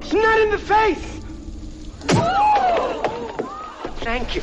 It's not in the face! Thank you.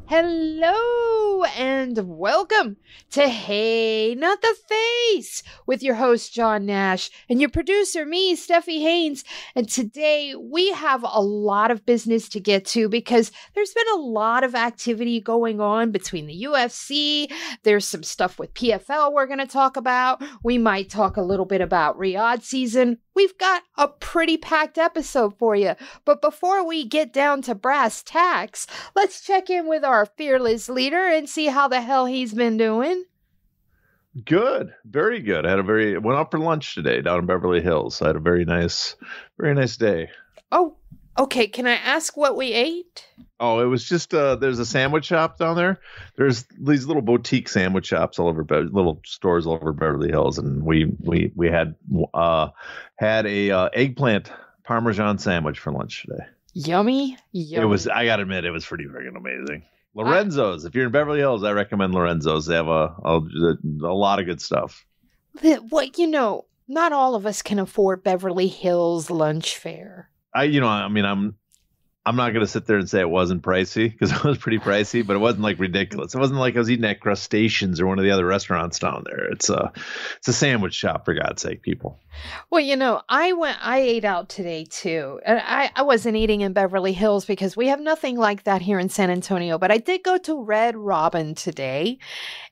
Hello and welcome to Hey Not the Face with your host John Nash and your producer me, Steffi Haynes. And today we have a lot of business to get to because there's been a lot of activity going on between the UFC. There's some stuff with PFL we're going to talk about. We might talk a little bit about Riyadh season. We've got a pretty packed episode for you. But before we get down to brass tacks, let's check in with our fearless leader and see how the hell he's been doing. Good. Very good. Went out for lunch today down in Beverly Hills. I had a very nice day. Oh, okay. Can I ask what we ate? Oh, it was just, there's a sandwich shop down there. There's these little boutique sandwich shops all over, little stores all over Beverly Hills. And we had a eggplant Parmesan sandwich for lunch today. Yummy. It was, I gotta admit, it was pretty freaking amazing. Lorenzo's. If you're in Beverly Hills, I recommend Lorenzo's. They have a lot of good stuff. Not all of us can afford Beverly Hills lunch fare. I'm not going to sit there and say it wasn't pricey because it was pretty pricey, but it wasn't like ridiculous. It wasn't like I was eating at Crustaceans or one of the other restaurants down there. It's a sandwich shop, for God's sake, people. Well, I ate out today too. And I wasn't eating in Beverly Hills because we have nothing like that here in San Antonio, but I did go to Red Robin today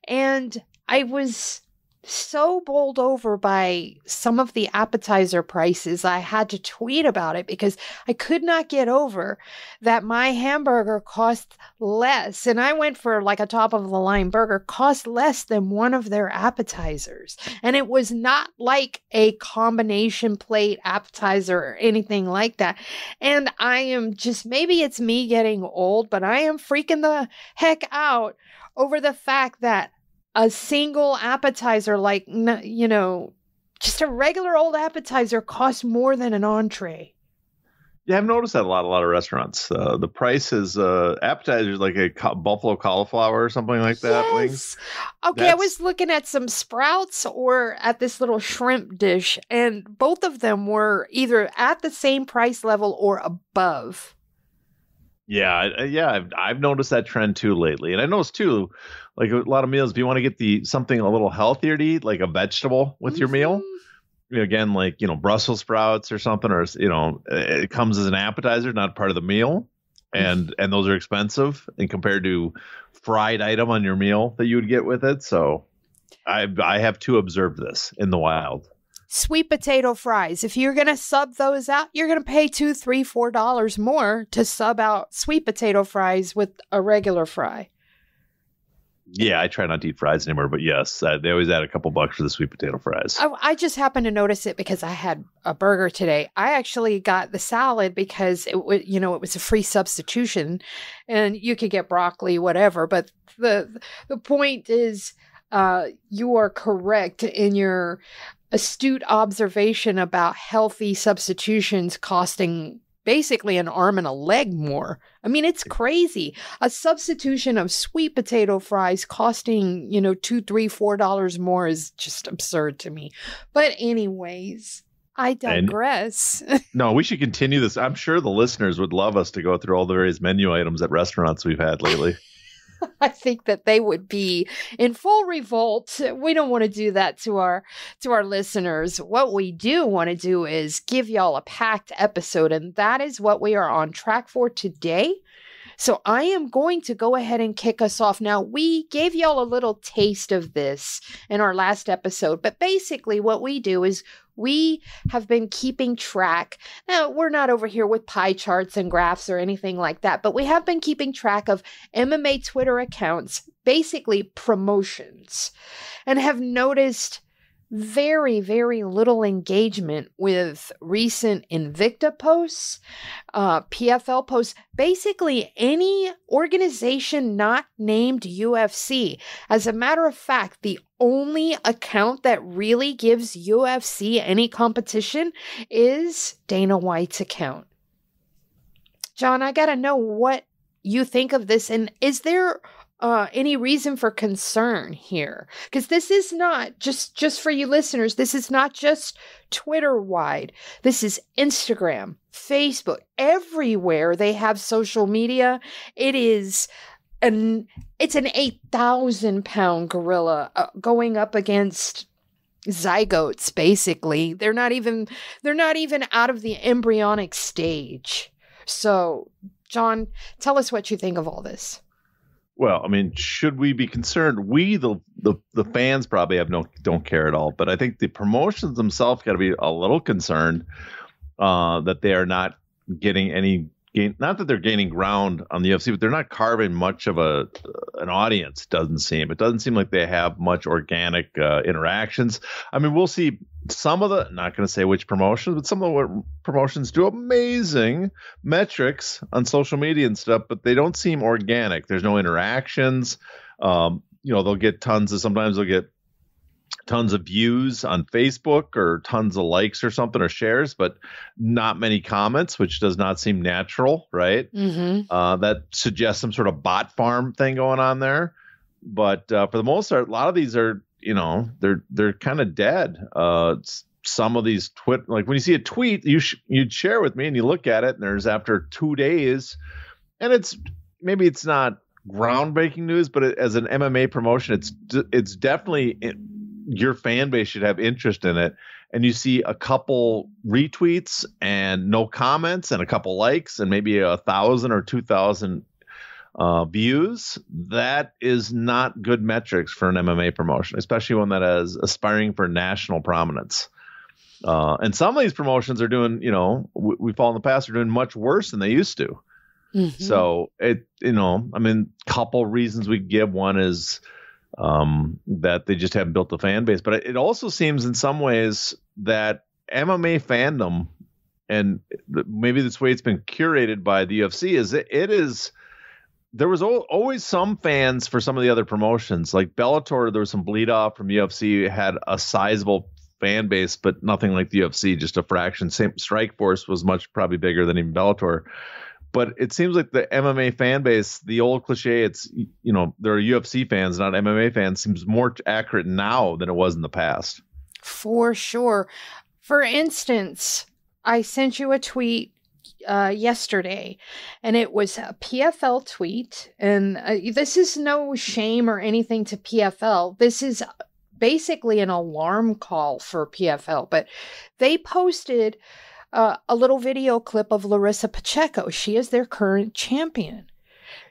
and I was so bowled over by some of the appetizer prices. I had to tweet about it because I could not get over that my hamburger cost less. And I went for like a top of the line burger, cost less than one of their appetizers. And it was not like a combination plate appetizer or anything like that. And I am just, maybe it's me getting old, but I am freaking the heck out over the fact that a single appetizer, just a regular old appetizer costs more than an entree. Yeah, I've noticed that a lot of restaurants. The price is appetizers like a buffalo cauliflower or something like that. Yes. Wings. Okay, I was looking at some Sprouts or at this little shrimp dish, and both of them were either at the same price level or above. Yeah, I've noticed that trend too lately, and I noticed too, like a lot of meals. If you want to get something a little healthier to eat, like a vegetable with your meal, again, like Brussels sprouts or something, or it comes as an appetizer, not part of the meal, and those are expensive, and compared to fried item on your meal that you would get with it. So, I have to observe this in the wild. Sweet potato fries. If you're going to sub those out, you're going to pay $2, $3, $4 more to sub out sweet potato fries with a regular fry. Yeah, I try not to eat fries anymore, but yes, they always add a couple bucks for the sweet potato fries. I just happened to notice it because I had a burger today. I actually got the salad because it was a free substitution and you could get broccoli, whatever. But the point is, you are correct in your astute observation about healthy substitutions costing basically an arm and a leg more. I mean, it's crazy. A substitution of sweet potato fries costing, $2, $3, $4 more is just absurd to me. But anyways, I digress. No, we should continue this. I'm sure the listeners would love us to go through all the various menu items at restaurants we've had lately. I think that they would be in full revolt. We don't want to do that to our listeners. What we do want to do is give y'all a packed episode, and that is what we are on track for today. So I am going to go ahead and kick us off. Now, we gave y'all a little taste of this in our last episode, but basically what we do is we have been keeping track. Now, we're not over here with pie charts and graphs or anything like that, but we have been keeping track of MMA Twitter accounts, basically promotions, and have noticed very, very little engagement with recent Invicta posts, PFL posts, basically any organization not named UFC. As a matter of fact, the only account that really gives UFC any competition is Dana White's account. John, I got to know what you think of this. And is there any reason for concern here, because this is not just for you listeners. This is not just Twitter wide. This is Instagram, Facebook, everywhere they have social media. It's an 8,000-pound gorilla going up against zygotes. Basically, they're not even out of the embryonic stage. So, John, tell us what you think of all this. Well, I mean, should we be concerned? We, the fans, probably don't care at all. But I think the promotions themselves got to be a little concerned that they are not getting any gain. Not that they're gaining ground on the UFC, but they're not carving much of an audience. Doesn't seem. It doesn't seem like they have much organic interactions. I mean, we'll see some of the. Not going to say which promotions, but some of the promotions do amazing metrics on social media and stuff, but they don't seem organic. There's no interactions. They'll get sometimes they'll get tons of views on Facebook or tons of likes or something or shares, but not many comments, which does not seem natural, right? Mm-hmm. That suggests some sort of bot farm thing going on there. But for the most part, a lot of these are, they're kind of dead. Some of these like when you see a tweet, you'd share with me and you look at it and there's after 2 days, and maybe it's not groundbreaking news, but as an MMA promotion, it's definitely your fan base should have interest in it. And you see a couple retweets and no comments and a couple likes and maybe 1,000 or 2,000 views. That is not good metrics for an MMA promotion, especially one that is aspiring for national prominence. And some of these promotions are doing, we fall in the past, are doing much worse than they used to. Mm-hmm. So couple reasons we give. One is that they just haven't built the fan base, but it also seems in some ways that MMA fandom, and maybe this way it's been curated by the UFC, there was always some fans for some of the other promotions, like Bellator. There was some bleed off from UFC, had a sizable fan base, but nothing like the UFC, just a fraction. Same, Strikeforce was probably bigger than even Bellator. But it seems like the MMA fan base, the old cliche, it's, there are UFC fans, not MMA fans, seems more accurate now than it was in the past. For sure. For instance, I sent you a tweet yesterday, and it was a PFL tweet. And this is no shame or anything to PFL. This is basically an alarm call for PFL. But they posted a little video clip of Larissa Pacheco. She is their current champion.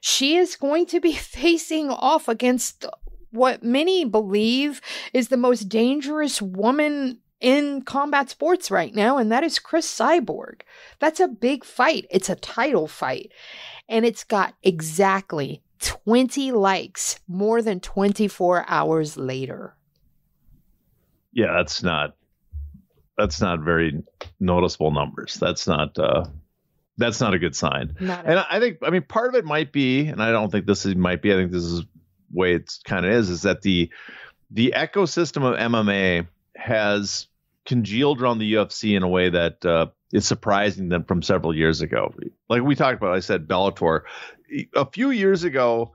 She is going to be facing off against what many believe is the most dangerous woman in combat sports right now, and that is Chris Cyborg. That's a big fight. It's a title fight. And it's got exactly 20 likes more than 24 hours later. Yeah, that's not very noticeable numbers. That's not a good sign. I mean, part of it might be, and I don't think this might be, I think this is the way it's kind of is that the ecosystem of MMA has congealed around the UFC in a way that is surprising them from several years ago. Like we talked about, I said Bellator. A few years ago,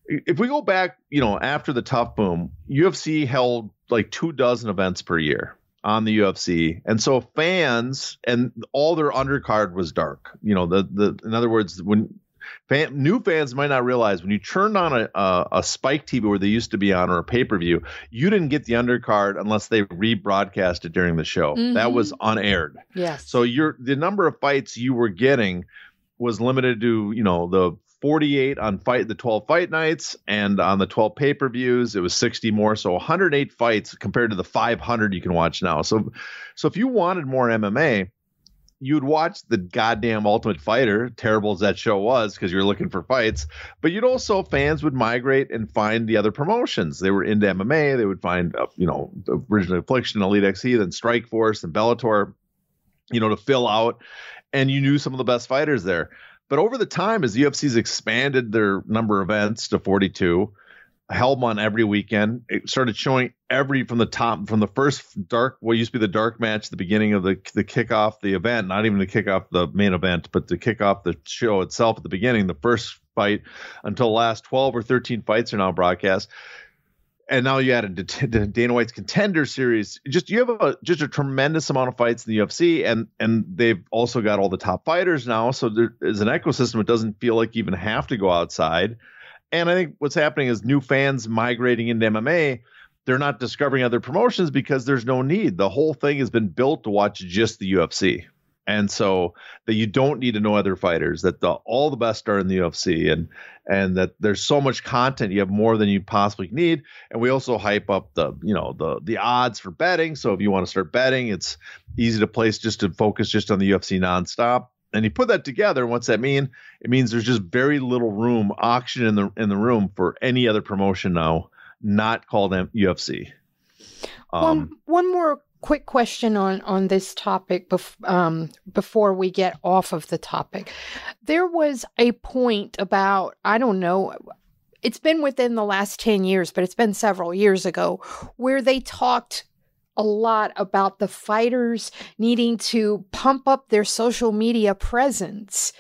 if we go back, after the Tough Boom, UFC held like 24 events per year on the UFC. And so fans and all their undercard was dark. In other words, when new fans might not realize when you turned on a Spike TV where they used to be on, or a pay-per-view, you didn't get the undercard unless they rebroadcast it during the show. Mm-hmm. That was unaired. Yes. So the number of fights you were getting was limited to, the 48 on the 12 fight nights, and on the 12 pay-per-views, it was 60 more. So 108 fights compared to the 500 you can watch now. So if you wanted more MMA, you'd watch the goddamn Ultimate Fighter, terrible as that show was, because you're looking for fights. But fans would migrate and find the other promotions. They were into MMA. They would find, Original Affliction, Elite XC, then Strikeforce and Bellator, to fill out. And you knew some of the best fighters there. But over the time, as the UFC's expanded their number of events to 42, held them on every weekend, it started showing from the first what used to be the dark match, the beginning of the kickoff the event, not even to kick off the main event, but to kick off the show itself at the beginning, the first fight until the last 12 or 13 fights are now broadcast. And now you added to Dana White's Contender Series. You have just a tremendous amount of fights in the UFC, and they've also got all the top fighters now. So there is an ecosystem. It doesn't feel like you even have to go outside. And I think what's happening is new fans migrating into MMA. They're not discovering other promotions because there's no need. The whole thing has been built to watch just the UFC. And so that you don't need to know other fighters, that all the best are in the UFC, and that there's so much content, you have more than you possibly need. And we also hype up the odds for betting. So if you want to start betting, it's easy to place just to focus just on the UFC nonstop. And you put that together, what's that mean? It means there's just very little room, oxygen in the room for any other promotion now, not called UFC. One more quick question on this topic before we get off of the topic. There was a point about, I don't know, it's been within the last 10 years, but it's been several years ago, where they talked a lot about the fighters needing to pump up their social media presence.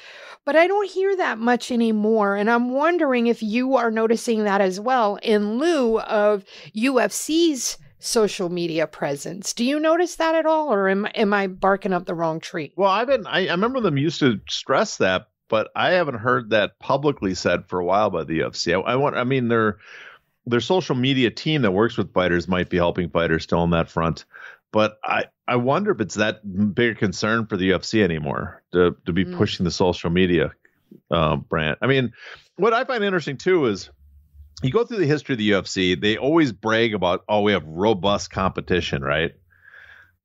But I don't hear that much anymore. And I'm wondering if you are noticing that as well in lieu of UFC's social media presence. Do you notice that at all, or am I barking up the wrong tree? Well, I remember them used to stress that, but I haven't heard that publicly said for a while by the UFC. Their social media team that works with fighters might be helping fighters still on that front, but I wonder if it's that big a concern for the UFC anymore to be pushing the social media brand. I mean, what I find interesting too is, you go through the history of the UFC, they always brag about, we have robust competition, right?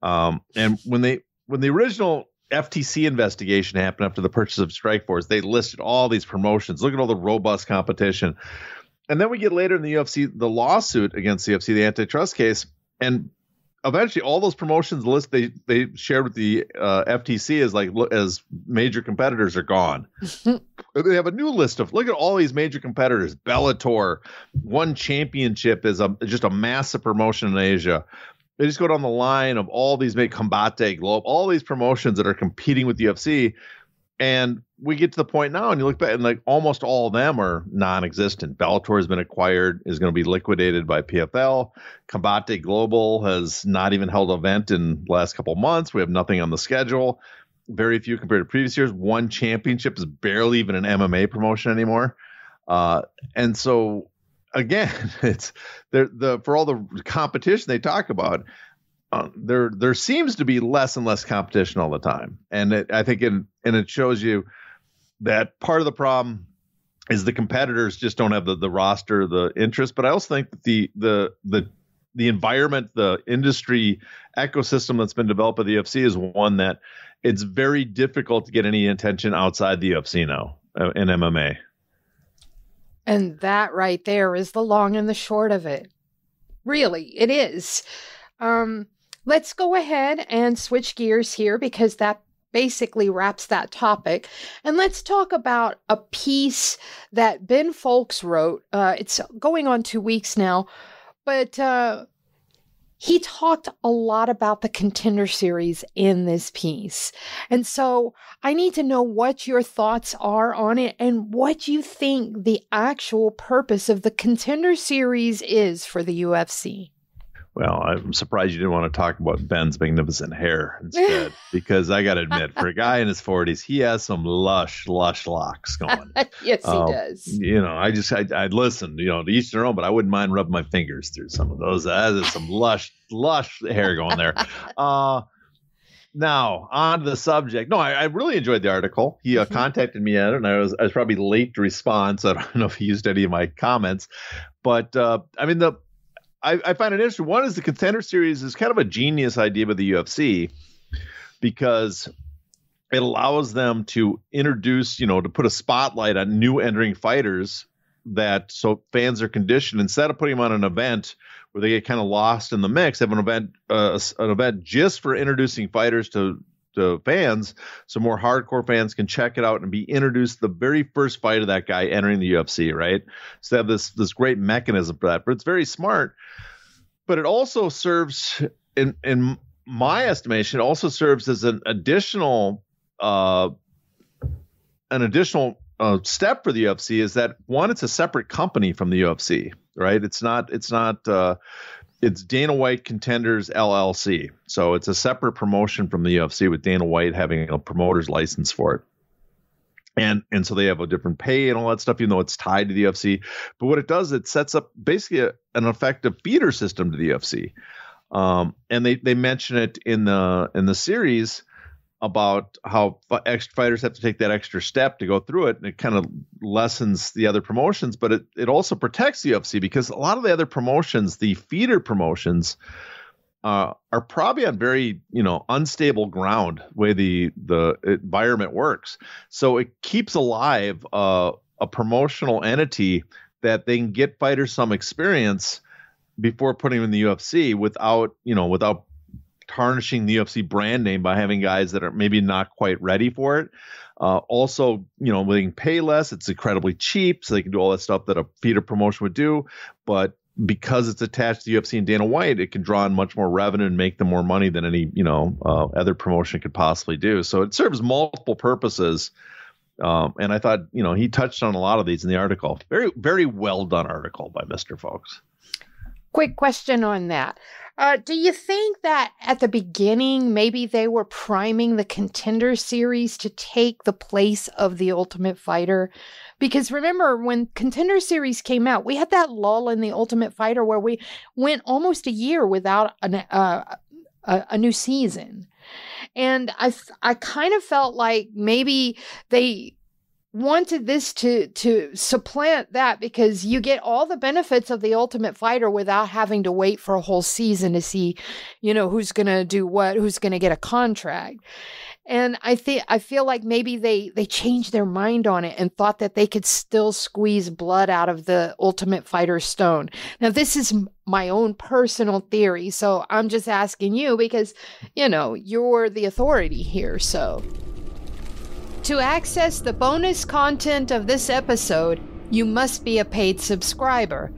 And when the original FTC investigation happened after the purchase of Strikeforce, they listed all these promotions. Look at all the robust competition. And then we get later in the UFC, the lawsuit against the UFC, the antitrust case, and eventually all those promotions list they shared with the FTC as major competitors are gone. They have a new list of, look at all these major competitors. Bellator, one championship is just a massive promotion in Asia. They just go down the line of all these Combate Globe, all these promotions that are competing with the UFC. And we get to the point now, and you look back, and like almost all of them are non-existent. Bellator has been acquired, is going to be liquidated by PFL. Combate Global has not even held an event in the last couple of months. We have nothing on the schedule. Very few compared to previous years. One championship is barely even an MMA promotion anymore. And so, again, it's for all the competition they talk about, there seems to be less and less competition all the time. And I think it shows you that part of the problem is the competitors just don't have the roster, the interest. But I also think that the environment, the industry ecosystem that's been developed by the UFC is one that it's very difficult to get any attention outside the UFC now in MMA. And that right there is the long and the short of it. Really, it is. Let's go ahead and switch gears here, because that basically wraps that topic. And let's talk about a piece that Ben Folks wrote. It's going on 2 weeks now, but he talked a lot about the Contender Series in this piece. And so I need to know what your thoughts are on it and what you think the actual purpose of the Contender Series is for the UFC. Well, I'm surprised you didn't want to talk about Ben's magnificent hair instead, because I got to admit, for a guy in his 40s, he has some lush locks going. Yes, he does. I listened, to each their own, but I wouldn't mind rubbing my fingers through some of those. There's some lush hair going there. Now, on to the subject. No, I really enjoyed the article. He contacted me at it, and I was probably late to respond, so I don't know if he used any of my comments. But, I find it interesting. One is the Contender Series is kind of a genius idea by the UFC, because it allows them to introduce, to put a spotlight on new entering fighters, so fans are conditioned, instead of putting them on an event where they get kind of lost in the mix, have an event just for introducing fighters to fans, so more hardcore fans can check it out and be introduced to the very first fight of that guy entering the UFC, right? So they have this great mechanism for that, but it's very smart. But it also serves, in my estimation, it also serves as an additional step for the UFC is that, one, it's a separate company from the UFC, right? It's Dana White Contenders LLC. So it's a separate promotion from the UFC, with Dana White having a promoter's license for it. And so they have a different pay and all that stuff, even though it's tied to the UFC. But what it does, it sets up basically an effective feeder system to the UFC. And they mention it in the series about how fighters have to take that extra step to go through it, and it kind of lessens the other promotions, but it also protects the UFC, because a lot of the other promotions, the feeder promotions, are probably on very unstable ground the way the environment works. So it keeps alive a promotional entity that they can get fighters some experience before putting them in the UFC without tarnishing the UFC brand name by having guys that are maybe not quite ready for it. Also, they can pay less. It's incredibly cheap, so they can do all that stuff that a feeder promotion would do. But because it's attached to the UFC and Dana White, it can draw in much more revenue and make them more money than any other promotion could possibly do. So it serves multiple purposes. And I thought he touched on a lot of these in the article. Very, very well done article by Mr. Folks. Quick question on that. Do you think that at the beginning, maybe they were priming the Contender Series to take the place of the Ultimate Fighter? Because remember, when Contender Series came out, we had that lull in the Ultimate Fighter where we went almost a year without a new season. And I kind of felt like maybe they wanted this to supplant that, because you get all the benefits of the Ultimate Fighter without having to wait for a whole season to see, who's going to do what, who's going to get a contract. And I feel like maybe they changed their mind on it and thought that they could still squeeze blood out of the Ultimate Fighter stone. Now, this is my own personal theory, so I'm just asking you because, you're the authority here, so. To access the bonus content of this episode, you must be a paid subscriber.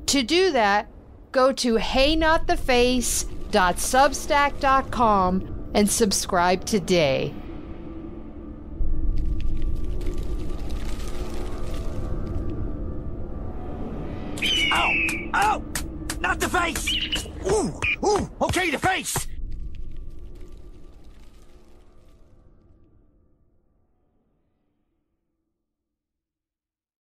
To do that, go to heynottheface.substack.com and subscribe today. Ow! Ow! Not the face! Ooh! Ooh! Okay, the face!